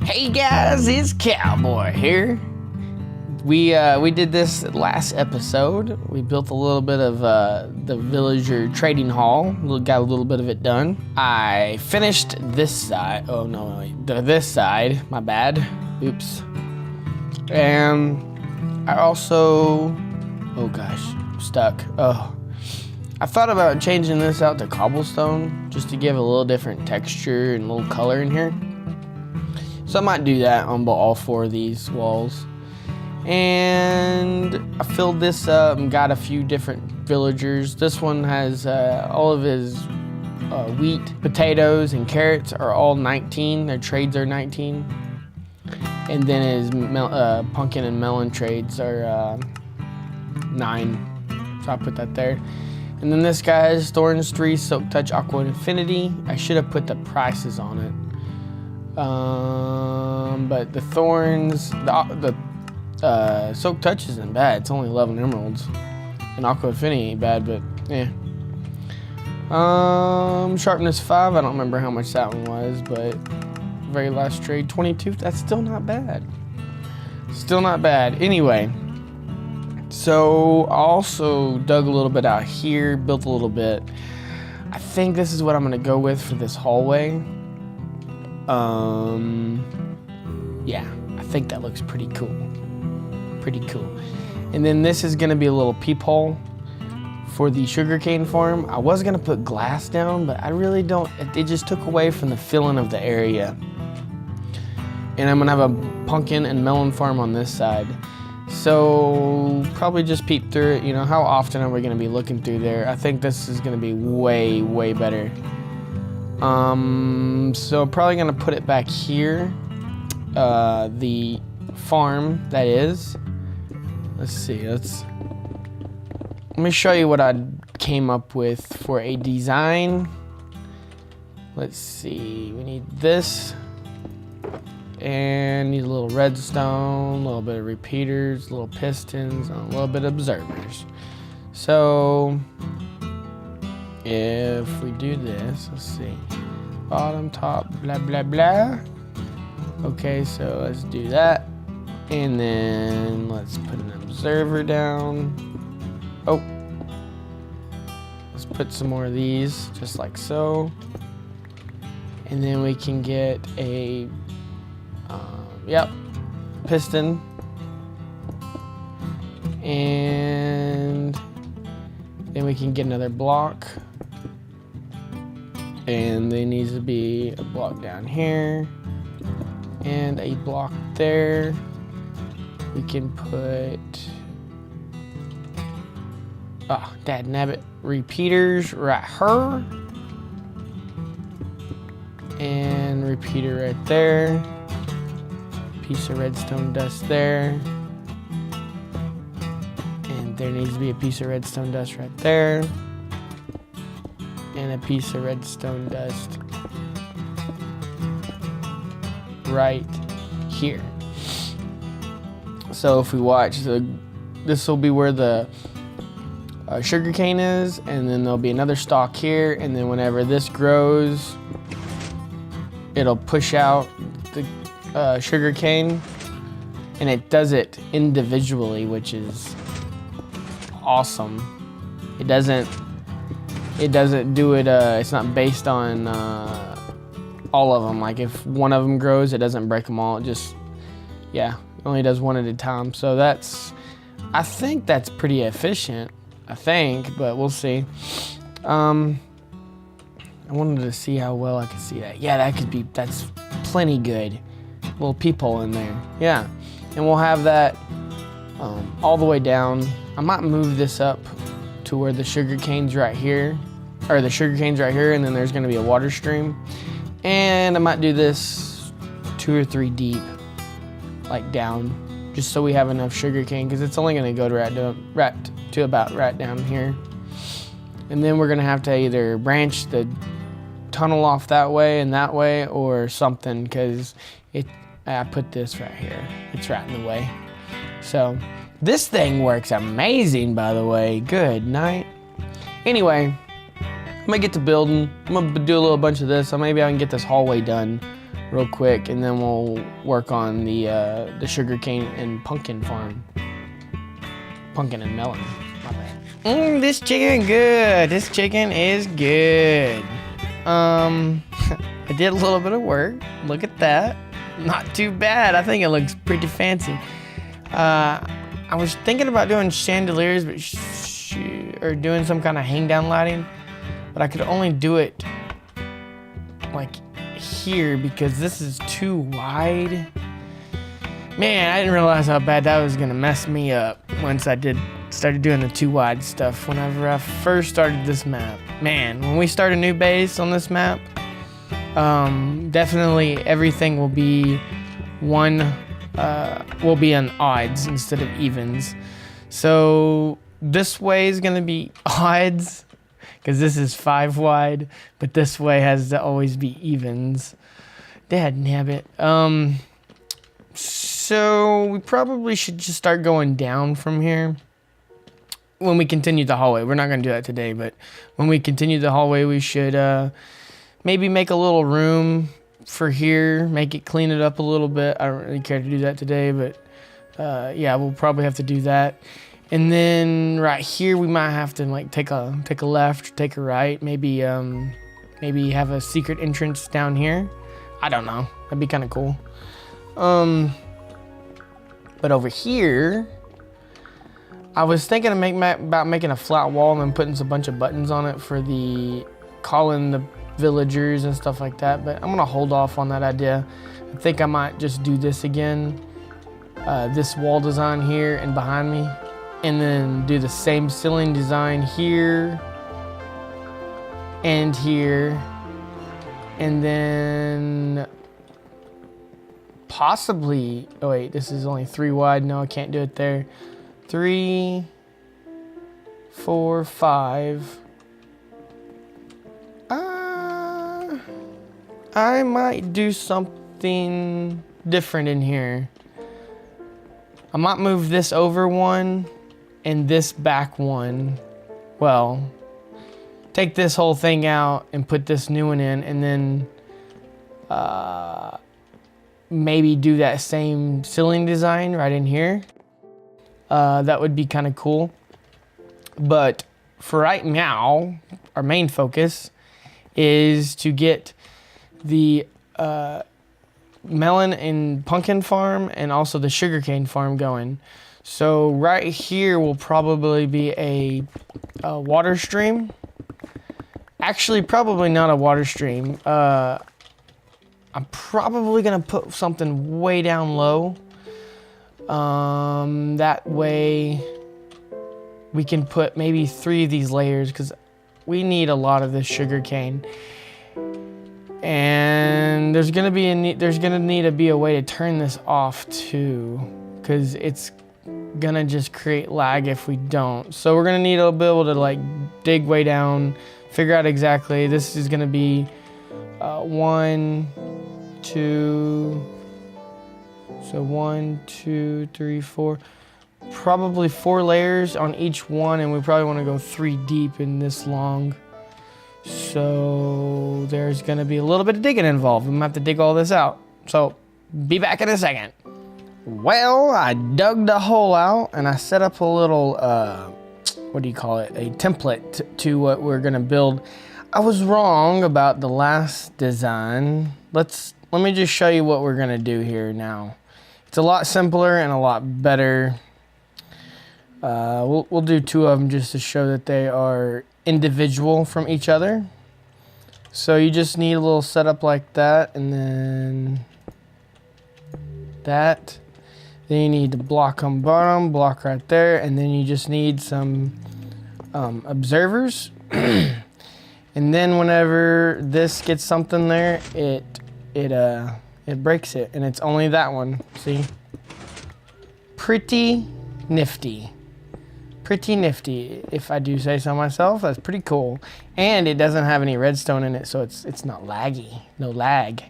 Hey guys, it's Cowboy here. We did this last episode. We built a little bit of the villager trading hall. Got a little bit of it done. I finished this side. Oh no, wait. This side. My bad. Oops. And I also. Oh gosh, I'm stuck. Oh. I thought about changing this out to cobblestone just to give a little different texture and a little color in here. So I might do that on all four of these walls. And I filled this up and got a few different villagers. This one has all of his wheat, potatoes, and carrots are all 19. Their trades are 19. And then his pumpkin and melon trades are 9. So I put that there. And then this guy has Thorns 3, Silk Touch, Aqua Infinity. I should have put the prices on it. But the Thorns, the Silk Touch isn't bad. It's only 11 emeralds. And Aqua Infinity ain't bad, but yeah. Sharpness 5, I don't remember how much that one was, but very last trade, 22. That's still not bad. Still not bad. Anyway. So I also dug a little bit out here, built a little bit. I think this is what I'm gonna go with for this hallway. Yeah, I think that looks pretty cool. Pretty cool. And then this is gonna be a little peephole for the sugarcane farm. I was gonna put glass down, but I really don't, it just took away from the filling of the area. And I'm gonna have a pumpkin and melon farm on this side. So probably just peep through it. You know, how often are we gonna be looking through there? I think this is gonna be way, way better. So probably gonna put it back here. The farm, that is. Let's see, let me show you what I came up with for a design. Let's see, we need this. And need a little redstone, a little bit of repeaters, little pistons, and a little bit of observers. So if we do this, let's see, bottom, top, blah, blah, blah. Okay, so let's do that. And then let's put an observer down. Oh, let's put some more of these, just like so. And then we can get a piston, and then we can get another block, and there needs to be a block down here and a block there. We can put dadnabbit, repeaters right here, and repeater right there. Piece of redstone dust there, and there needs to be a piece of redstone dust right there, and a piece of redstone dust right here. So if we watch, this will be where the sugarcane is, and then there'll be another stalk here, and then whenever this grows, it'll push out the sugar cane, and it does it individually, which is awesome. It doesn't do it, it's not based on all of them. Like if one of them grows, it doesn't break them all. It just, yeah, it only does one at a time. So I think that's pretty efficient, I think, but we'll see. I wanted to see how well I could see that. Yeah, that's plenty good. Little peephole in there, yeah. And we'll have that all the way down. I might move this up to where the sugar cane's right here, or the sugar cane's right here, and then there's gonna be a water stream. And I might do this 2 or 3 deep, like down, just so we have enough sugar cane, because it's only gonna go to about right down here. And then we're gonna have to either branch the tunnel off that way and that way, or something, because I put this right here. It's right in the way. So this thing works amazing, by the way. Good night. Anyway, I'm gonna get to building. I'm gonna do a little bunch of this, so maybe I can get this hallway done real quick, and then we'll work on the sugarcane and pumpkin farm. Pumpkin and melon. My bad. This chicken good. This chicken is good. I did a little bit of work. Look at that. Not too bad. I think it looks pretty fancy. I was thinking about doing chandeliers, or doing some kind of hang down lighting, but I could only do it like here because this is too wide. Man, I didn't realize how bad that was gonna mess me up once I started doing the too wide stuff whenever I first started this map. Man, when we start a new base on this map, definitely everything will be in odds instead of evens. So this way is gonna be odds because this is 5 wide, but this way has to always be evens. Dadnabbit. So we probably should just start going down from here when we continue the hallway. We're not gonna do that today, but when we continue the hallway, we should maybe make a little room for here, clean it up a little bit. I don't really care to do that today, but yeah, we'll probably have to do that. And then right here, we might have to like take a left, take a right, maybe have a secret entrance down here. I don't know. That'd be kind of cool. But over here, I was thinking about making a flat wall and then putting a bunch of buttons on it for calling the villagers and stuff like that. But I'm gonna hold off on that idea. I think I might just do this again. This wall design here and behind me, and then do the same ceiling design here and here, and then possibly, oh wait, this is only 3 wide. No, I can't do it there. 3, 4, 5. I might do something different in here. I might move this over 1 and this back 1. Well, take this whole thing out and put this new one in, and then maybe do that same ceiling design right in here. That would be kind of cool. But for right now, our main focus is to get the melon and pumpkin farm and also the sugarcane farm going. So right here will probably be a water stream. Actually, probably not a water stream. I'm probably gonna put something way down low. That way we can put maybe 3 of these layers because we need a lot of this sugar cane. And there's gonna need to be a way to turn this off too, because it's gonna just create lag if we don't. So we're gonna need to be able to like dig way down, figure out exactly. This is gonna be 1, 2. So 1, 2, 3, 4. Probably 4 layers on each one, and we probably want to go 3 deep in this long. So there's gonna be a little bit of digging involved. I'm gonna have to dig all this out. So be back in a second. Well, I dug the hole out and I set up a little, what do you call it? A template to what we're gonna build. I was wrong about the last design. Let me just show you what we're gonna do here now. It's a lot simpler and a lot better. We'll do 2 of them just to show that they are individual from each other. So you just need a little setup like that, and then that. Then you need the block on bottom, block right there, and then you just need some observers. And then whenever this gets something there, it breaks it, and it's only that one. See? Pretty nifty. Pretty nifty, if I do say so myself. That's pretty cool. And it doesn't have any redstone in it, so it's not laggy. No lag.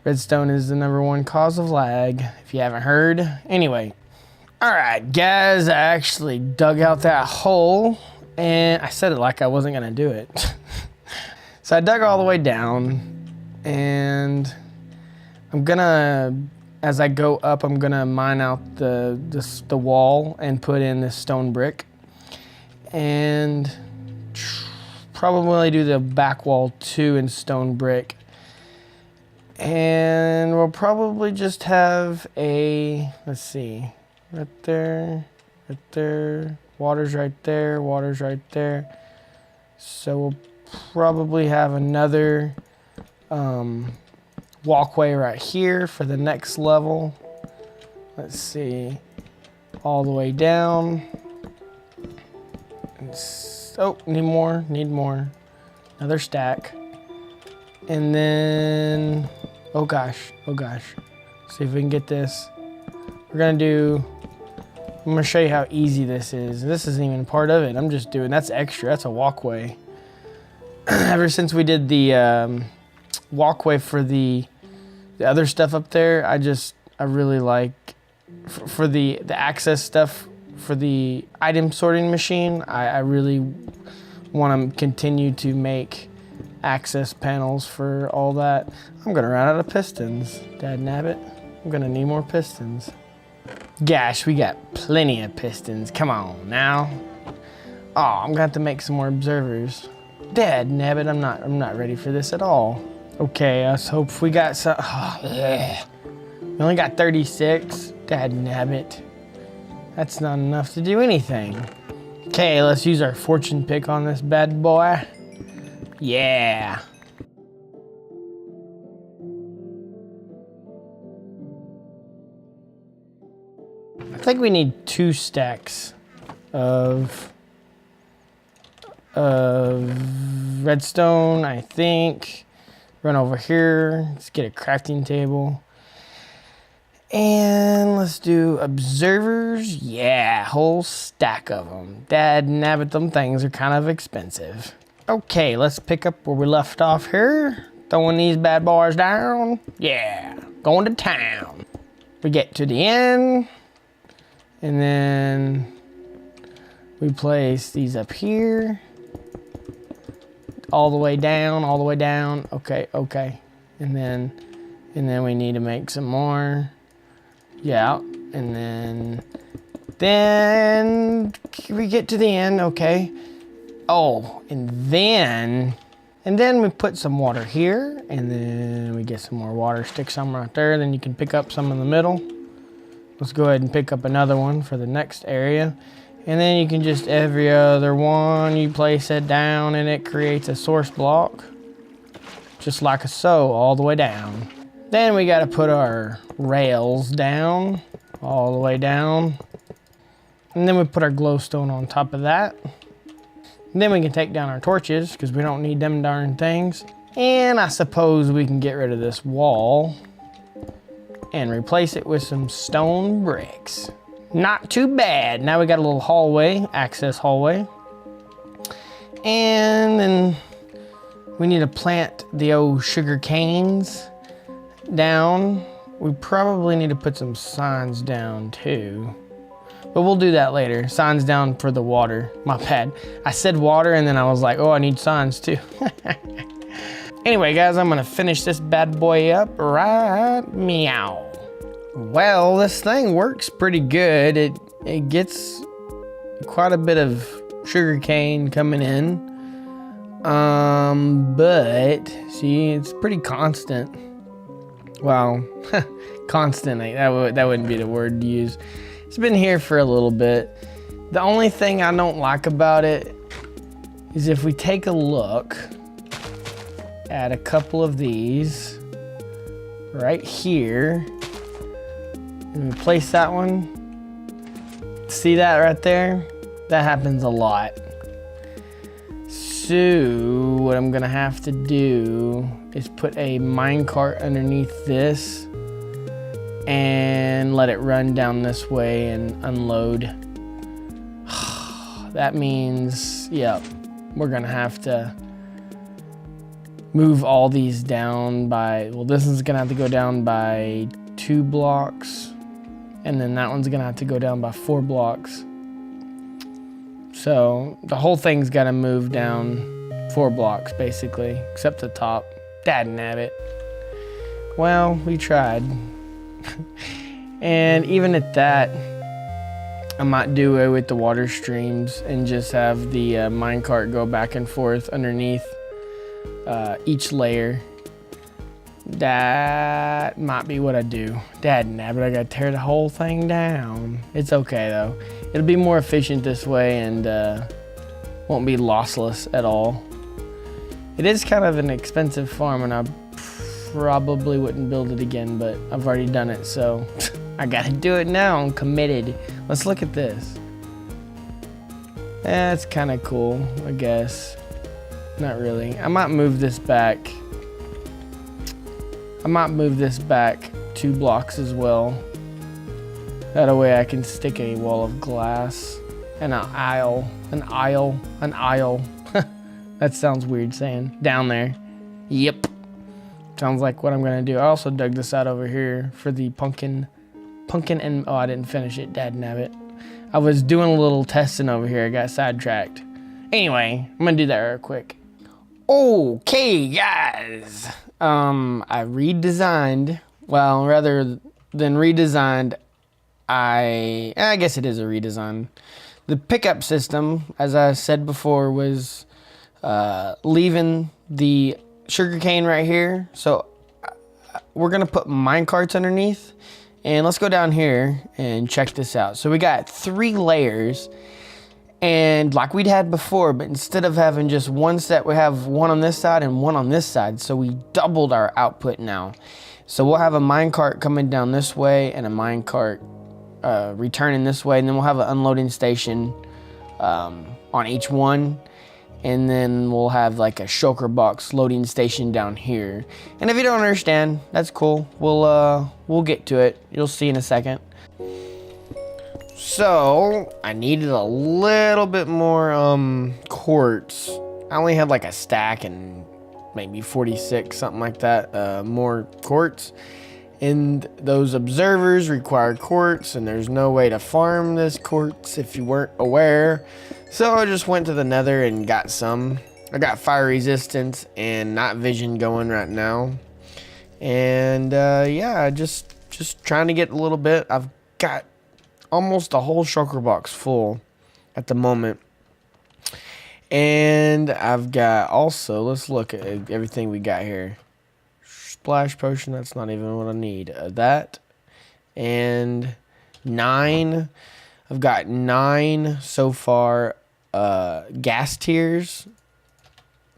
Redstone is the #1 cause of lag, if you haven't heard. Anyway. Alright, guys, I actually dug out that hole, and I said it like I wasn't gonna do it. So I dug all the way down, and I'm gonna, as I go up, I'm gonna mine out the wall and put in this stone brick. And probably do the back wall too in stone brick. And we'll probably just have a, let's see, right there, water's right there, water's right there. So we'll probably have another walkway right here for the next level. Let's see, all the way down. Oh, need more. Another stack. And then, oh gosh. See if we can get this. I'm gonna show you how easy this is. This isn't even part of it. I'm just doing, that's extra, that's a walkway. Ever since we did the walkway for the other stuff up there, I really like, for the access stuff, for the item sorting machine, I really want to continue to make access panels for all that. I'm gonna run out of pistons, dad-nabbit. I'm gonna need more pistons. Gosh, we got plenty of pistons. Come on now. Oh, I'm gonna have to make some more observers. Dad-nabbit, I'm not ready for this at all. Okay, let's hope we got some. Oh, yeah. We only got 36. Dad-nabbit. That's not enough to do anything. Okay, let's use our fortune pick on this bad boy. Yeah. I think we need 2 stacks of redstone, I think. Run over here, let's get a crafting table. And let's do observers. Yeah, whole stack of them. Dad-nabbit, them things are kind of expensive. Okay, let's pick up where we left off here. Throwing these bad boys down. Yeah, going to town. We get to the end. And then we place these up here. All the way down, all the way down. Okay. And then we need to make some more. Yeah, and then we get to the end, okay. Oh, and then we put some water here, and then we get some more water, stick some right there, then you can pick up some in the middle. Let's go ahead and pick up another one for the next area. And then you can just, every other one, you place it down and it creates a source block. Just like so, all the way down. Then we gotta put our rails down, all the way down. And then we put our glowstone on top of that. And then we can take down our torches, because we don't need them darn things. And I suppose we can get rid of this wall and replace it with some stone bricks. Not too bad. Now we got a little hallway, access hallway. And then we need to plant the old sugar canes down. We probably need to put some signs down too, but we'll do that later. Signs down for the water. My bad. I said water and then I was like, oh, I need signs too. Anyway, guys, I'm gonna finish this bad boy up right meow. Well, this thing works pretty good. It gets quite a bit of sugar cane coming in. But see, it's pretty constant. Well, constant, that wouldn't be the word to use. It's been here for a little bit. The only thing I don't like about it is if we take a look at a couple of these right here, and we place that one. See that right there? That happens a lot. So what I'm gonna have to do is put a minecart underneath this and let it run down this way and unload. That means, yep, we're gonna have to move all these down by, well, this is gonna have to go down by 2 blocks, and then that one's gonna have to go down by 4 blocks. So the whole thing's gotta move down 4 blocks basically, except the top. Dad-nabbit. well, we tried. And even at that, I might do away with the water streams and just have the minecart go back and forth underneath each layer. That might be what I do. Dadnabbit, I gotta tear the whole thing down. It's okay though. It'll be more efficient this way and won't be lossless at all. It is kind of an expensive farm and I probably wouldn't build it again, but I've already done it, so I gotta do it now. I'm committed. Let's look at this. That's kind of cool, I guess. Not really. I might move this back. I might move this back 2 blocks as well. That way I can stick a wall of glass and an aisle. That sounds weird saying. Down there. Yep. Sounds like what I'm gonna do. I also dug this out over here for the pumpkin and, oh, I didn't finish it, dadnabbit. I was doing a little testing over here. I got sidetracked. Anyway, I'm gonna do that real quick. Okay, guys. I redesigned, well, rather than redesigned, I guess it is a redesign. The pickup system, as I said before, was leaving the sugarcane right here. So we're gonna put mine carts underneath, and let's go down here and check this out. So we got 3 layers, and like we'd had before, but instead of having just one set, we have one on this side and one on this side. So we doubled our output now. So we'll have a minecart coming down this way and a minecart returning this way, and then we'll have an unloading station on each one. And then we'll have like a shulker box loading station down here. And if you don't understand, that's cool. We'll get to it. You'll see in a second. So I needed a little bit more quartz. I only had like a stack and maybe 46, something like that, more quartz. And those observers require quartz, and there's no way to farm this quartz if you weren't aware. So I just went to the nether and got some. I got fire resistance and night vision going right now. And yeah, just trying to get a little bit. I've got almost a whole shulker box full at the moment. And I've got also, let's look at everything we got here. Splash potion, that's not even what I need. That and 9. I've got 9 so far. Gas tiers,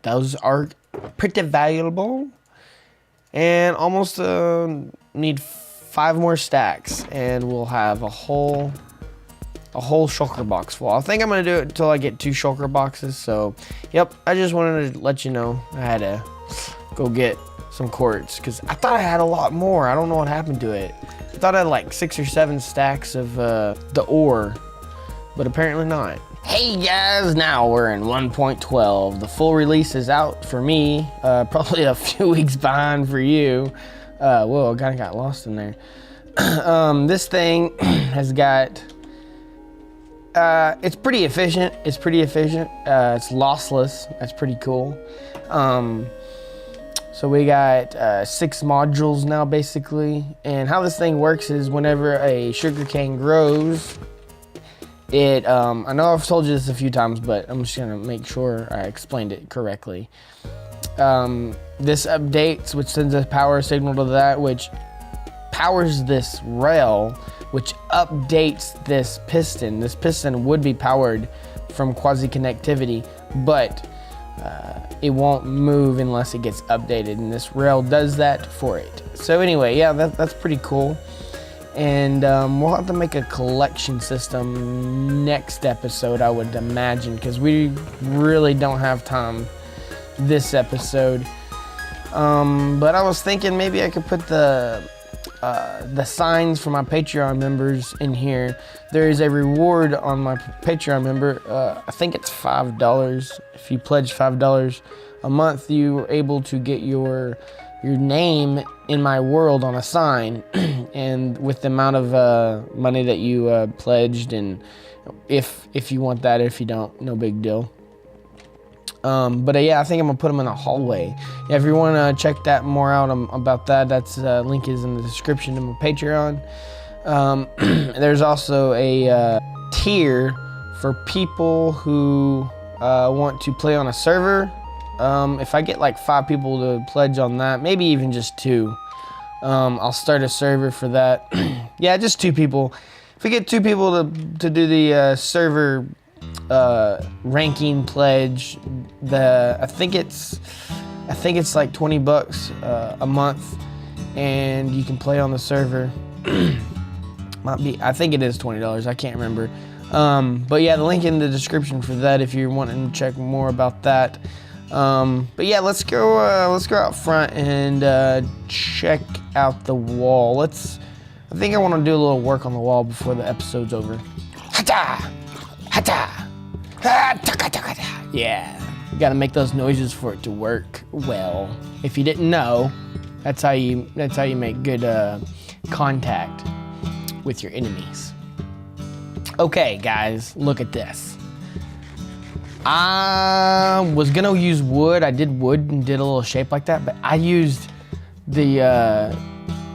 those are pretty valuable. And almost need 5 more stacks, and we'll have a whole shulker box full. I think I'm gonna do it until I get 2 shulker boxes. So, yep, I just wanted to let you know I had to go get some quartz because I thought I had a lot more. I don't know what happened to it. I thought I had like 6 or 7 stacks of the ore, but apparently not. Hey guys, now we're in 1.12. The full release is out for me, probably a few weeks behind for you. Whoa, I kind of got lost in there. This thing has got, it's pretty efficient. It's lossless. That's pretty cool. So we got 6 modules now basically. And how this thing works is whenever a sugarcane grows, I know I've told you this a few times, but I'm just gonna make sure I explained it correctly. This updates, which sends a power signal to that, which powers this rail, which updates this piston. This piston would be powered from quasi-connectivity, but it won't move unless it gets updated, and this rail does that for it. So anyway, yeah, that's pretty cool. And we'll have to make a collection system next episode, I would imagine, because we really don't have time this episode. But I was thinking maybe I could put the signs for my Patreon members in here. There is a reward on my Patreon member. I think it's $5. If you pledge $5 a month, you're able to get your name in my world on a sign. And with the amount of money that you pledged, and if you want that, if you don't, no big deal. But yeah, I think I'm gonna put them in a hallway. Yeah, if you want to check that more out about that, that's link is in the description to my Patreon. There's also a tier for people who want to play on a server. If I get like 5 people to pledge on that, maybe even just 2, I'll start a server for that. Yeah, just 2 people. If we get 2 people to do the server ranking pledge, I think it's like $20 a month, and you can play on the server. I think it is $20. I can't remember. But yeah, the link in the description for that if you're wanting to check more about that. But yeah, let's go out front and check out the wall. I think I want to do a little work on the wall before the episode's over. Hata! Hata! Yeah, you gotta make those noises for it to work well. If you didn't know, that's how you make good contact with your enemies. Okay, guys, look at this. I was gonna use wood. I did wood and did a little shape like that, but I used the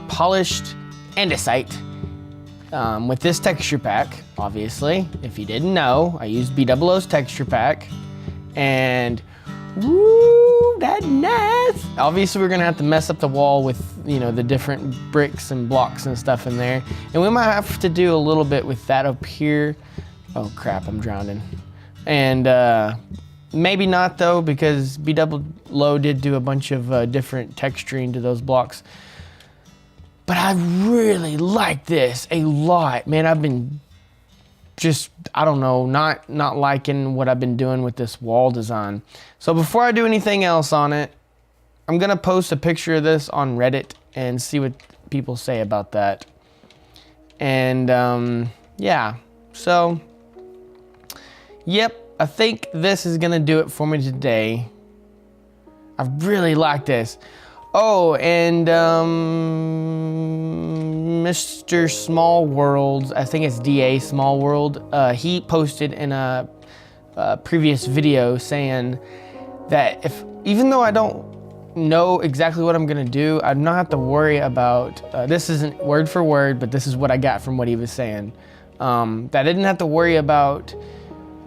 polished andesite with this texture pack. Obviously, if you didn't know, I used B00's texture pack, and woo, that's nice. Obviously, we're gonna have to mess up the wall with, you know, the different bricks and blocks and stuff in there, and we might have to do a little bit with that up here. Oh crap, I'm drowning. And maybe not though, because B00 did do a bunch of different texturing to those blocks. But I really like this a lot, man. I've been just, I don't know, not liking what I've been doing with this wall design. So before I do anything else on it, I'm gonna post a picture of this on Reddit and see what people say about that. And yeah, so yep, I think this is gonna do it for me today. I really like this. Oh, and Mr. Small World, I think it's DA Small World, he posted in a previous video saying that even though I don't know exactly what I'm gonna do, I don't have to worry about, this isn't word for word, but this is what I got from what he was saying, that I didn't have to worry about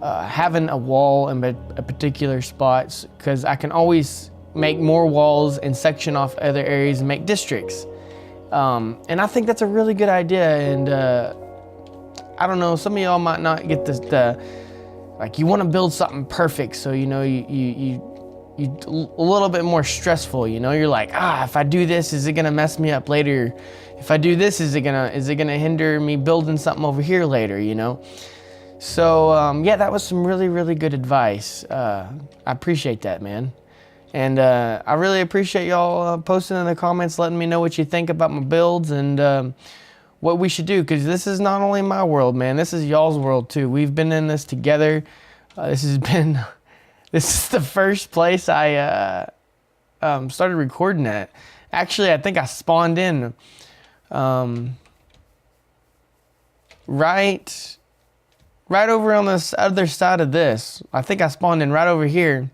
having a wall in a particular spots, because I can always make more walls and section off other areas and make districts. And I think that's a really good idea. And I don't know, some of y'all might not get this, like you want to build something perfect, so you know you a little bit more stressful. You know, you're like, if I do this, is it gonna mess me up later? If I do this, is it gonna hinder me building something over here later? You know. So yeah, that was some really good advice. I appreciate that, man. And I really appreciate y'all posting in the comments, letting me know what you think about my builds and what we should do. Because this is not only my world, man. This is y'all's world too. We've been in this together. This is the first place I started recording at. Actually, I think I spawned in right over on this other side of this. I think I spawned in right over here.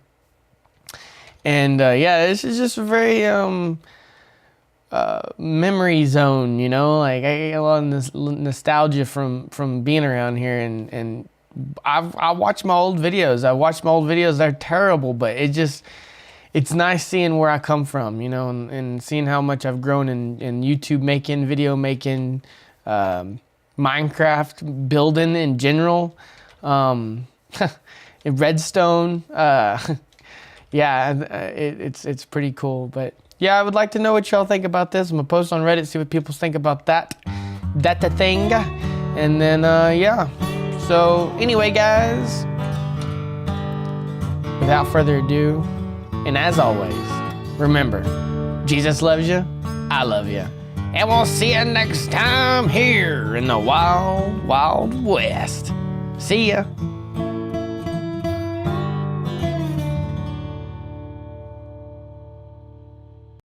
And yeah, this is just a very memory zone, you know, like I get a lot of this nostalgia from being around here, and I watch my old videos. They're terrible, but it's nice seeing where I come from, you know, and seeing how much I've grown in YouTube making, video making, Minecraft building in general, Redstone, yeah, it's pretty cool. But yeah, I would like to know what y'all think about this. I'm gonna post on Reddit, see what people think about that thing, and then yeah. So anyway, guys, without further ado, and as always, remember, Jesus loves you, I love you, and we'll see you next time here in the Wild Wild West. See ya.